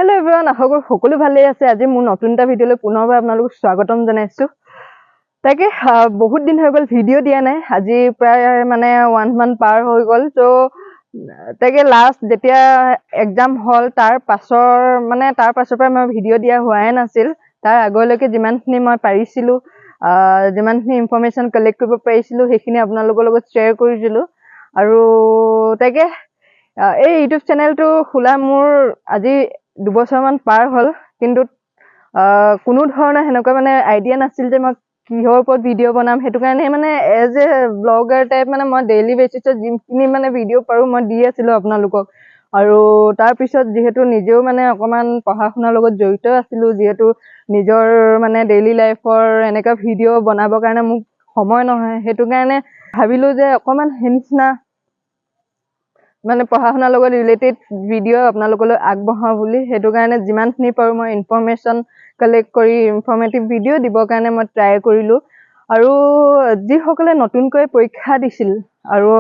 Hello everyone, I hope সকলো ভালে আছে। আজি মোৰ নতুন এটা ভিডিঅলৈ পুনৰবাৰ আপোনালোকক স্বাগতম জনাইছো। তাকে বহুত দিন হৈ গ'ল ভিডিঅ' দিয়া নাই। আজি প্ৰায় মানে 1 month পাৰ হৈ গ'ল। সো তাকে লাষ্ট যেতিয়া এক্সাম হল তাৰ পাছৰ পৰা মই ভিডিঅ' দিয়া হোৱাই নাছিল। তাৰ আগলৈকে যিমানখিনি মই পাৰিছিলো যিমানখিনি ইনফৰমেশন কালেক্ট কৰিব পাৰিছিলো সেইখিনি আপোনালোকৰ লগত শ্বেয়াৰ কৰিছিলো। আৰু তাকে এই ইউটিউব চেনেলটো খোলা মোৰ আজি 2 বছৰমান পাৰ হ'ল, কিন্তু কোনো ধৰণৰ হেনেকুৱা মানে আইডিয়া নাছিল যে মই কিহৰ ওপৰত ভিডিঅ' বনাম। হেতু কাৰণে মানে এজ এ ব্লগাৰ টাইপ মানে মই ডেইলি বেচিছত যিখিনি মানে ভিডিঅ' পাৰো মই দি আছিলো আপোনালোকক। আৰু তাৰ পিছত যেহেতু নিজেও মানে অকমান পঢ়া শুনাৰ লগত জড়িত আছিলো, যেহেতু নিজৰ মানে ডেইলি লাইফৰ এনেকা ভিডিঅ' বনাবৰ কাৰণে মোক সময় নহয়, হেতু কাৰণে ভাবিলো যে অকমান হেনিচিনা মানে পঢ়া শুনাৰ লগত ৰিলেটেড ভিডিঅ' আপোনালোকলৈ আগবঢ়াও বুলি। হেতু কাৰণে যিমানখিনি পাৰো মই ইনফৰমেশন কালেক্ট কৰি ইনফৰমেটিভ ভিডিঅ' দিবৰ কাৰণে মই ট্ৰাই কৰিলো। আৰু যিসকলে নতুনকৈ পৰীক্ষা দিছিল আৰু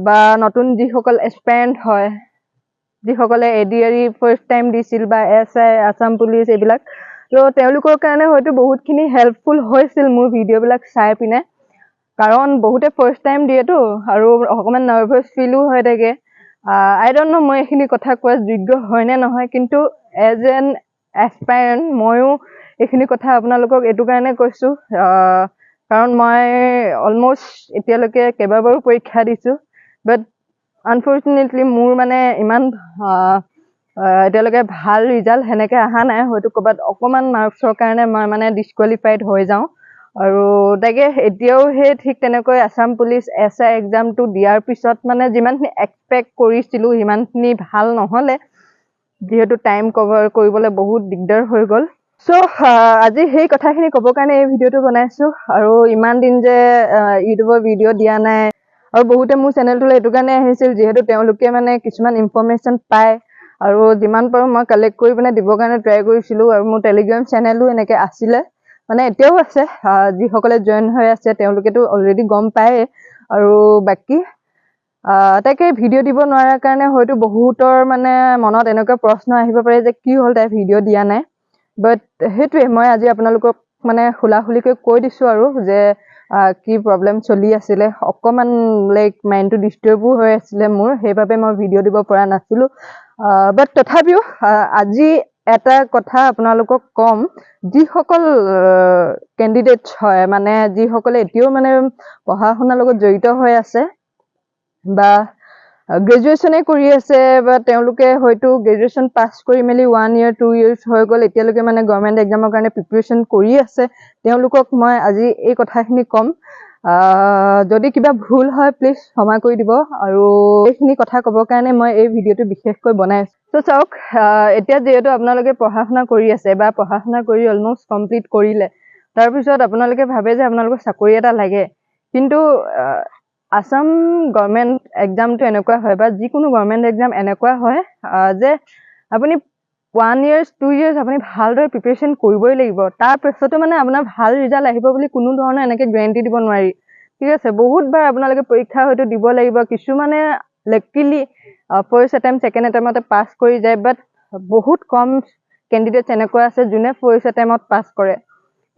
বা নতুন যিসকল এস্পায়াৰেন্ট হয়, যিসকলে এডিআৰই ফাৰ্ষ্ট টাইম দিছিল বা এছআই আসাম পুলিচ এইবিলাক, তো তেওঁলোকৰ কাৰণে হয়তো বহুতখিনি হেল্পফুল হৈছিল মোৰ ভিডিঅ'বিলাক চাই পিনে। কাৰণ বহুতে ফাৰ্ষ্ট টাইম দিয়েতো আৰু অকমান নাৰ্ভাছ ফিলো হৈ থাকে। I don't know মই এইখিনি কথা কোৱা যোগ্য হয় নে নহয়, কিন্তু এজ এন এস্পায়াৰেন্ট ময়ো এইখিনি কথা আপোনালোকক এইটো কাৰণে কৈছো কাৰণ মই অলমোষ্ট এতিয়ালৈকে কেইবাবাৰো পৰীক্ষা দিছো, বাট আনফৰ্চুনেটলি মোৰ মানে ইমান এতিয়ালৈকে ভাল ৰিজাল্ট হেনেকে অহা নাই। হয়তো ক'বাত অকমান মাৰ্কছৰ কাৰণে মই মানে ডিসকোৱালিফাইড হৈ যাওঁ। আৰু তাকে এতিয়াও সেই ঠিক তেনেকৈ আসাম পুলিচ এছআই এক্সামটো দিয়াৰ পিছত মানে যিমানখিনি এক্সপেক্ট কৰিছিলো সিমানখিনি ভাল নহলে, যেহেতু টাইম কভাৰ কৰিবলৈ বহুত দিগদাৰ হৈ গ'ল। সো আজি সেই কথাখিনি ক'বৰ কাৰণে এই ভিডিঅ'টো বনাইছো। আৰু ইমান দিন যে ইউটিউবৰ ভিডিঅ' দিয়া নাই, আৰু বহুতে মোৰ চেনেলটোলৈ এইটো কাৰণে আহিছিল যিহেতু তেওঁলোকে মানে কিছুমান ইনফৰমেশন পায়, আৰু যিমান পাৰো মই কালেক্ট কৰি পিনে দিবৰ কাৰণে ট্ৰাই কৰিছিলো। আৰু মোৰ টেলিগ্ৰাম চেনেলো এনেকে আছিলে, মানে এতিয়াও আছে। যিসকলে জইন হৈ আছে তেওঁলোকেতো অলৰেডি গম পায়। আৰু বাকি তাকে ভিডিঅ' দিব নোৱাৰাৰ কাৰণে হয়তো বহুতৰ মানে মনত এনেকুৱা প্ৰশ্ন আহিব পাৰে যে কি হ'ল তাই ভিডিঅ' দিয়া নাই। বাট সেইটোৱে মই আজি আপোনালোকক মানে খুলাখুলিকৈ কৈ দিছো আৰু যে কি প্ৰব্লেম চলি আছিলে। অকমান লাইক মাইণ্ডটো ডিষ্টাৰ্বো হৈ আছিলে মোৰ, সেইবাবে মই ভিডিঅ' দিব পৰা নাছিলো। বাট তথাপিও আজি এটা কথা আপোনালোকক কম, যিসকল কেণ্ডিডেটছ হয় মানে যিসকলে এতিয়াও মানে পঢ়া শুনাৰ লগত জড়িত হৈ আছে বা গ্ৰেজুৱেশ্যনে কৰি আছে, বা তেওঁলোকে হয়তো গ্ৰেজুৱেশ্যন পাছ কৰি মেলি 1 year 2 years হৈ গ'ল, এতিয়ালৈকে মানে গভৰ্ণমেণ্ট এক্সামৰ কাৰণে প্ৰিপাৰেশ্যন কৰি আছে, তেওঁলোকক মই আজি এই কথাখিনি ক'ম। যদি কিবা ভুল হয় প্লিজ ক্ষমা কৰি দিব। আৰু এইখিনি কথা ক'বৰ কাৰণে মই এই ভিডিঅ'টো বিশেষকৈ বনাইছো। তো চাওক, এতিয়া যেহেতু আপোনালোকে পঢ়া শুনা কৰি আছে বা পঢ়া শুনা কৰি অলমোষ্ট কমপ্লিট কৰিলে, তাৰপিছত আপোনালোকে ভাবে যে আপোনালোকৰ চাকৰি এটা লাগে, কিন্তু আসাম গভৰ্ণমেণ্ট এক্সামটো এনেকুৱা হয় বা যিকোনো গভৰ্ণমেণ্ট এক্সাম এনেকুৱা হয় যে আপুনি 1 year 2 years আপুনি ভালদৰে প্ৰিপাৰেশ্যন কৰিবই লাগিব। তাৰ পিছতো মানে আপোনাৰ ভাল ৰিজাল্ট আহিব বুলি কোনো ধৰণৰ এনেকে গ্যাৰান্টি দিব নোৱাৰি। ঠিক আছে, বহুতবাৰ আপোনালোকে পৰীক্ষা হয়তো দিব লাগিব, কিছুমানে লাকিলি ফাৰ্ষ্ট এটেম্প ছেকেণ্ড এটেম্পতে পাছ কৰি যায়, বাট বহুত কম কেণ্ডিডেটছ এনেকুৱা আছে যোনে ফাৰ্ষ্ট এটেম্পত পাছ কৰে।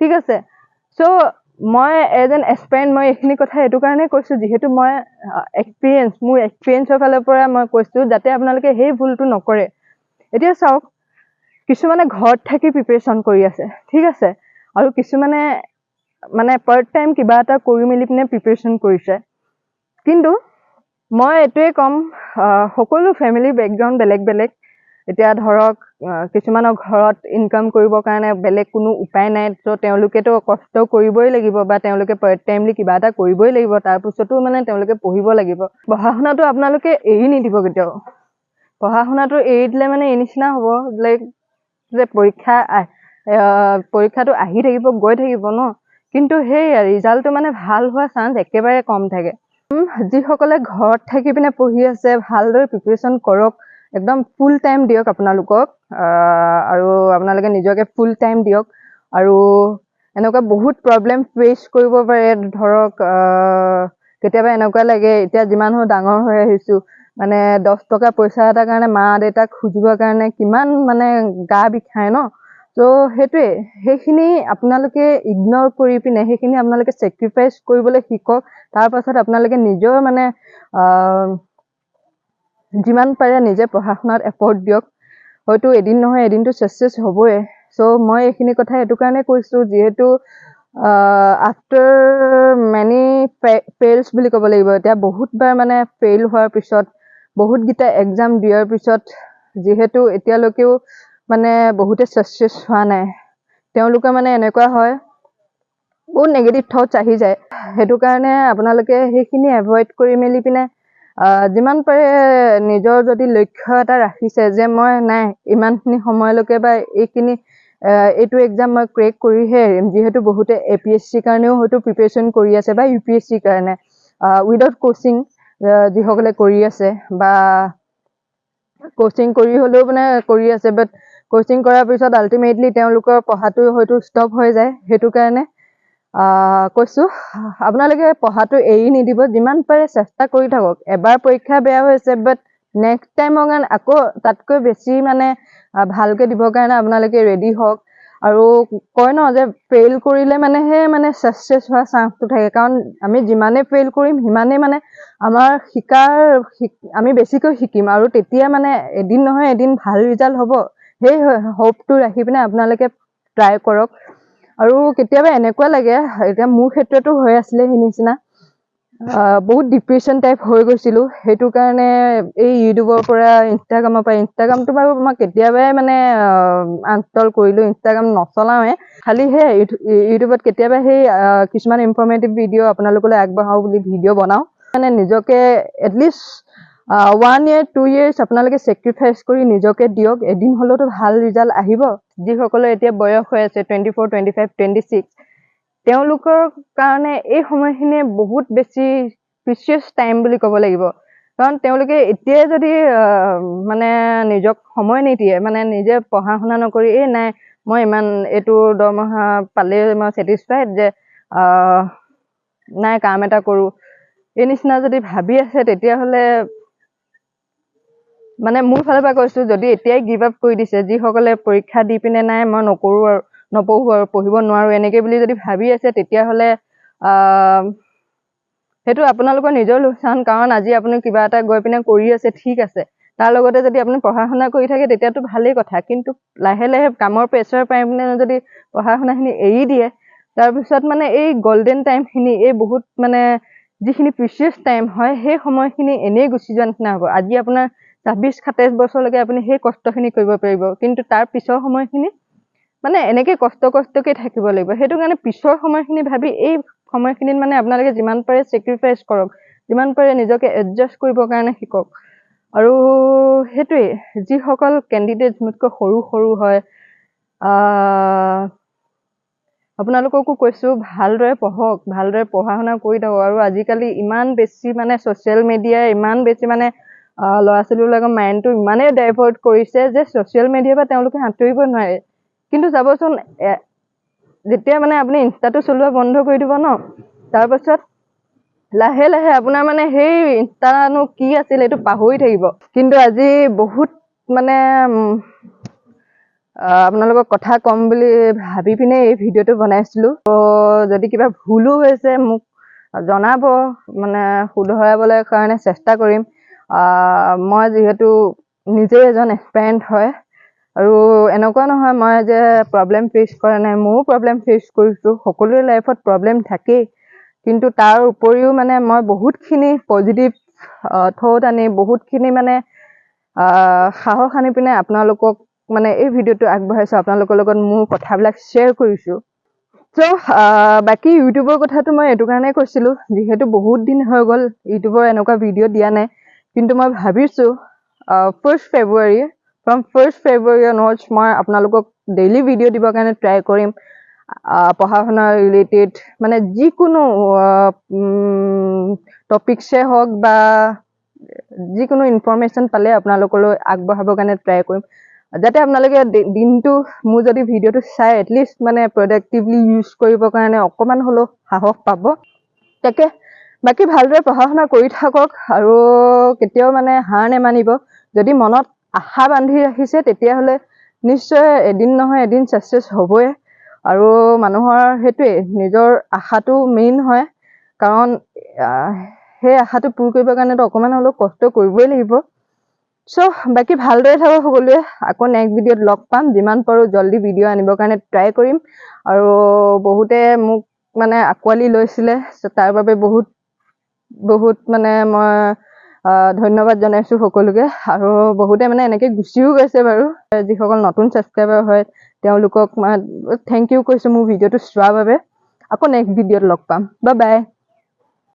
ঠিক আছে, সো মই এজ এন এস্পায়াৰেন্ট মই এইখিনি কথা এইটো কাৰণে কৈছো যিহেতু মই মোৰ এক্সপিৰিয়েঞ্চৰ ফালৰ পৰা মই কৈছো যাতে আপোনালোকে সেই ভুলটো নকৰে। এতিয়া চাওক, কিছুমানে ঘৰত থাকি প্ৰিপাৰেশ্যন কৰি আছে, ঠিক আছে, আৰু কিছুমানে মানে পাৰ্ট টাইম কিবা এটা কৰি মেলি পিনে প্ৰিপাৰেশ্যন কৰিছে। কিন্তু মই এইটোৱে ক'ম, সকলো ফেমিলি বেকগ্ৰাউণ্ড বেলেগ বেলেগ। এতিয়া ধৰক কিছুমানৰ ঘৰত ইনকাম কৰিবৰ কাৰণে বেলেগ কোনো উপায় নাই, তো তেওঁলোকেতো কষ্ট কৰিবই লাগিব বা তেওঁলোকে পাৰ্ট টাইমলি কিবা এটা কৰিবই লাগিব, তাৰপিছতো মানে তেওঁলোকে পঢ়িব লাগিব। পঢ়া শুনাটো আপোনালোকে এৰি নিদিব কেতিয়াও। পঢ়া শুনাটো এৰি দিলে মানে এই নিচিনা হ'ব লাইক যে পৰীক্ষাটো আহি থাকিব গৈ থাকিব ন, কিন্তু সেই ৰিজাল্টটো মানে ভাল হোৱা চান্স একেবাৰে কম থাকে। যিসকলে ঘৰত থাকি পিনে পঢ়ি আছে ভালদৰে প্ৰিপাৰেশ্যন কৰক, একদম ফুল টাইম দিয়ক আপোনালোকক, আৰু আপোনালোকে নিজকে ফুল টাইম দিয়ক। আৰু এনেকুৱা বহুত প্ৰব্লেম ফেচ কৰিব পাৰে। ধৰক কেতিয়াবা এনেকুৱা লাগে এতিয়া যিমান ডাঙৰ হৈ আহিছো মানে 10 টকা পইচা এটাৰ কাৰণে মা দেউতাক খুজিবৰ কাৰণে কিমান মানে গা বিষায় ন। তো সেইটোৱে, সেইখিনি আপোনালোকে ইগন'ৰ কৰি পিনে সেইখিনি আপোনালোকে চেক্ৰিফাইচ কৰিবলৈ শিকক। তাৰ পাছত আপোনালোকে নিজৰ মানে যিমান পাৰে নিজে পঢ়া শুনাত এফৰ্ট দিয়ক। হয়তো এদিন নহয় এদিনটো ছাকচেছ হ'বই। চ' মই এইখিনি কথা এইটো কাৰণে কৈছোঁ, যিহেতু আফটাৰ মেনি ফেইলছ বুলি ক'ব লাগিব, এতিয়া বহুতবাৰ মানে ফেইল হোৱাৰ পিছত, বহুতকেইটা এক্সাম দিয়াৰ পিছত, যিহেতু এতিয়ালৈকেও মানে বহুতে ছাকচেছ হোৱা নাই, তেওঁলোকে মানে এনেকুৱা হয় বহুত নেগেটিভ থটছ আহি যায়। সেইটো কাৰণে আপোনালোকে সেইখিনি এভইড কৰি মেলি পিনে যিমান পাৰে নিজৰ যদি লক্ষ্য এটা ৰাখিছে যে মই নাই ইমানখিনি সময়লৈকে বা এইটো এক্সাম মই ক্ৰেক কৰিহে এৰিম, যিহেতু বহুতে APSC কাৰণেও হয়তো প্ৰিপেৰেশ্যন কৰি আছে বা UPSC কাৰণে উইদাউট কোচিং যিসকলে কৰি আছে, বা কোচিং কৰি হ'লেও মানে কৰি আছে, বাট কোচিং কৰাৰ পিছত আল্টিমেটলি তেওঁলোকৰ পঢ়াটো হয়তো ষ্টপ হৈ যায়। সেইটো কাৰণে কৈছোঁ, আপোনালোকে পঢ়াটো এৰি নিদিব, যিমান পাৰে চেষ্টা কৰি থাকক। এবাৰ পৰীক্ষা বেয়া হৈছে, বাট নেক্সট টাইমৰ কাৰণে আকৌ তাতকৈ বেছি মানে ভালকৈ দিবৰ কাৰণে আপোনালোকে ৰেডি হওক। আৰু কয় ন যে ফেইল কৰিলে মানেহে মানে ছাকচেছ হোৱাৰ চান্সটো থাকে, কাৰণ আমি যিমানে ফেইল কৰিম সিমানেই মানে আমাৰ আমি বেছিকৈ শিকিম, আৰু তেতিয়া মানে এদিন নহয় এদিন ভাল ৰিজাল্ট হ'ব। সেই হোপটো ৰাখি পিনে আপোনালোকে ট্ৰাই কৰক। আৰু কেতিয়াবা এনেকুৱা লাগে, এতিয়া মোৰ ক্ষেত্ৰতো হৈ আছিলে সেই নিচিনা, বহুত ডিপ্ৰেশ্যন টাইপ হৈ গৈছিলোঁ। সেইটো কাৰণে এই ইউটিউবৰ পৰা ইনষ্টাগ্ৰামটো বাৰু মই কেতিয়াবাই মানে আনইনষ্টল কৰিলোঁ, ইনষ্টাগ্ৰাম নচলাওঁৱে। খালি সেই ইউটিউবত কেতিয়াবা সেই কিছুমান ইনফৰ্মেটিভ ভিডিঅ' আপোনালোকলৈ আগবঢ়াওঁ বুলি ভিডিঅ' বনাওঁ। মানে নিজকে এটলিষ্ট 1 year 2 years আপোনালোকে চেক্ৰিফাইচ কৰি নিজকে দিয়ক, এদিন হ'লেওতো ভাল ৰিজাল্ট আহিব। যিসকলৰ এতিয়া বয়স হৈ আছে 24, 25, 26, তেওঁলোকৰ কাৰণে এই সময়খিনিয়ে বহুত বেছি প্ৰিচিয়াছ টাইম বুলি ক'ব লাগিব। কাৰণ তেওঁলোকে এতিয়াই যদি মানে নিজক সময় নিদিয়ে, মানে নিজে পঢ়া শুনা নকৰি নাই মই ইমান এইটো দৰমহা পালে মই ছেটিছফাইড, যে নাই কাম এটা কৰোঁ, এই নিচিনা যদি ভাবি আছে, তেতিয়াহ'লে মানে মোৰ ফালৰ পৰা কৈছোঁ, যদি এতিয়াই গিভ আপ কৰি দিছে, যিসকলে পৰীক্ষা দি পিনে নাই মই নপঢ়োঁ আৰু পঢ়িব নোৱাৰোঁ এনেকৈ বুলি যদি ভাবি আছে, তেতিয়াহ'লে সেইটো আপোনালোকৰ নিজৰ লোকচান। কাৰণ আজি আপুনি কিবা এটা গৈ পিনে কৰি আছে, ঠিক আছে, তাৰ লগতে যদি আপুনি পঢ়া শুনা কৰি থাকে তেতিয়াতো ভালেই কথা। কিন্তু লাহে লাহে কামৰ প্ৰেছাৰ পাই পিনে যদি পঢ়া শুনাখিনি এৰি দিয়ে, তাৰপিছত মানে এই গল্ডেন টাইমখিনি, এই বহুত মানে যিখিনি প্ৰিচিয়াছ টাইম হয়, সেই সময়খিনি এনেই গুচি যোৱা নিচিনা হ'ব। আজি আপোনাৰ 26-27 বছৰলৈকে আপুনি সেই কষ্টখিনি কৰিব পাৰিব, কিন্তু তাৰ পিছৰ সময়খিনি মানে এনেকৈ কষ্টকৈ থাকিব লাগিব। সেইটো কাৰণে পিছৰ সময়খিনি ভাবি এই সময়খিনিত মানে আপোনালোকে যিমান পাৰে চেক্ৰিফাইচ কৰক, যিমান পাৰে নিজকে এডজাষ্ট কৰিবৰ কাৰণে শিকক। আৰু সেইটোৱেই, যিসকল কেণ্ডিডেট মোতকৈ সৰু হয়, আপোনালোককো কৈছোঁ ভালদৰে পঢ়ক, ভালদৰে পঢ়া শুনা কৰি থাকক। আৰু আজিকালি ইমান বেছি মানে ছ'চিয়েল মিডিয়াই ইমান বেছি মানে ল'ৰা ছোৱালীবিলাকৰ মাইণ্ডটো ইমানেই ডাইভাৰ্ট কৰিছে যে ছ'চিয়েল মিডিয়াৰ পৰা তেওঁলোকে আঁতৰিব নোৱাৰে। কিন্তু চাবচোন, যেতিয়া মানে আপুনি ইনষ্টাটো চলোৱা বন্ধ কৰি দিব ন, তাৰপাছত লাহে লাহে আপোনাৰ মানে সেই ইনষ্টানো কি আছিল এইটো পাহৰি থাকিব। কিন্তু আজি বহুত মানে আপোনালোকক কথা ক'ম বুলি ভাবি পিনে এই ভিডিঅ'টো বনাইছিলোঁ। যদি কিবা ভুলো হৈছে মোক জনাব, মানে শুধৰাবলৈ কাৰণে চেষ্টা কৰিম। মই যিহেতু নিজে এজন এক্সপেৰিয়েণ্ট হয়, আৰু এনেকুৱা নহয় মই যে প্ৰব্লেম ফেচ কৰা নাই, ময়ো প্ৰব্লেম ফেচ কৰিছোঁ। সকলোৰে লাইফত প্ৰব্লেম থাকেই, কিন্তু তাৰ উপৰিও মানে মই বহুতখিনি পজিটিভ থট আনি, বহুতখিনি মানে সাহস আনি পিনে আপোনালোকক মানে এই ভিডিঅ'টো আগবঢ়াইছোঁ, আপোনালোকৰ লগত মোৰ কথাবিলাক শ্বেয়াৰ কৰিছোঁ। চ' বাকী ইউটিউবৰ কথাটো মই এইটো কাৰণে কৈছিলোঁ, যিহেতু বহুত দিন হৈ গ'ল ইউটিউবৰ এনেকুৱা ভিডিঅ' দিয়া নাই। কিন্তু মই ভাবিছোঁ 1st February, from 1st February onwards মই আপোনালোকক ডেইলি ভিডিঅ' দিবৰ কাৰণে ট্ৰাই কৰিম। পঢ়া শুনা ৰিলেটেড মানে যিকোনো টপিকছে হওক বা যিকোনো ইনফৰমেশ্যন পালে আপোনালোকলৈ আগবঢ়াবৰ কাৰণে ট্ৰাই কৰিম, যাতে আপোনালোকে দিনটো মোৰ যদি ভিডিঅ'টো চাই এটলিষ্ট মানে প্ৰডাক্টিভলি ইউজ কৰিবৰ কাৰণে অকণমান হ'লেও সাহস পাব। তাকে বাকী ভালদৰে পঢ়া শুনা কৰি থাকক আৰু কেতিয়াও মানে হাৰ নেমানিব যদি মনত আশা বান্ধি ৰাখিছে তেতিয়াহ'লে নিশ্চয় এদিন নহয় এদিন ছাকচেছ হ'বই আৰু মানুহৰ সেইটোৱে নিজৰ আশাটো মেইন হয় কাৰণ সেই আশাটো পূৰ কৰিবৰ কাৰণেতো অকণমান হ'লেও কষ্ট কৰিবই লাগিব বাকী ভালদৰে থাকক সকলোৱে আকৌ নেক্সট ভিডিঅ'ত লগ পাম যিমান পাৰোঁ জল্দি ভিডিঅ' আনিবৰ কাৰণে ট্ৰাই কৰিম আৰু বহুতে মোক মানে আঁকোৱালি লৈছিলে তাৰ বাবে বহুত মানে মই ধন্যবাদ জনাইছো সকলোকে আৰু বহুতে মানে এনেকৈ গুচিও গৈছে বাৰু যিসকল নতুন ছাবস্ক্ৰাইবাৰ হয় তেওঁলোকক মই থেংক ইউ কৈছোঁ মোৰ ভিডিঅ'টো চোৱাৰ বাবে আকৌ নেক্সট ভিডিঅ'ত লগ পাম বাই বাই